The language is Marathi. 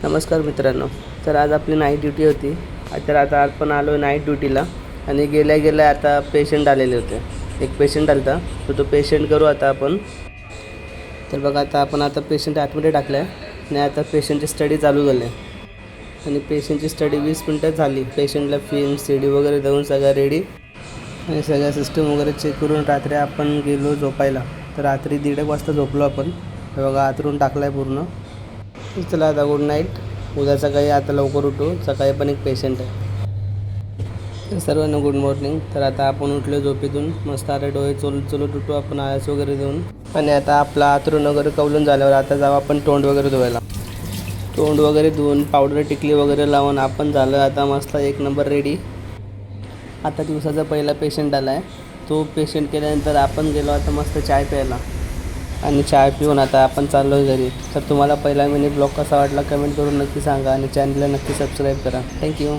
नमस्कार मित्रांनो. तर आज आपली नाईट ड्युटी होती. तर आता आपण आलो नाईट ड्युटीला आणि गेल्या आता पेशंट आलेले होते. एक पेशंट आला होता, तो पेशंट करू आता आपण. तर बघा आता पेशंट आतमध्ये टाकलं आहे आणि आता पेशंटची स्टडी चालू झाली आणि पेशंटची स्टडी 20 मिनटं झाली. पेशंटला फिल्म CD वगैरे देऊन सगळं रेडी आणि सगळ्या सिस्टम वगैरे चेक करून रात्री आपण गेलो झोपायला. तर रात्री 1:30 वाजता झोपलो आपण. बघा आतरून टाकला आहे पूर्ण. चला आता गुड नाईट. उद्या सकाळी आता लवकर उठू. सकाळी पण एक पेशंट आहे. सर्वांना गुड मॉर्निंग. तर आता आपण उठलो झोपेतून. मस्त आता डोळे चलत उठू आपण आळस वगैरे देऊन. आणि आता आपला आतरून वगैरे कवलून झाल्यावर आता जाऊ आपण तोंड वगैरे धुवायला. तोंड वगैरे धुवून पावडर टिकली वगैरे लावून आपण झालं आता मस्त एक नंबर रेडी. आता दिवसाचा पहिला पेशंट आला आहे. तो पेशंट केल्यानंतर आपण गेलो आता मस्त चाय प्यायला आणि चाय पिऊन आता आपण चाललो आहे घरी. तर तुम्हाला पहिला मिनी ब्लॉग कसा वाटला कमेंट करून नक्की सांगा आणि चॅनलला नक्की सबस्क्राईब करा. थँक्यू.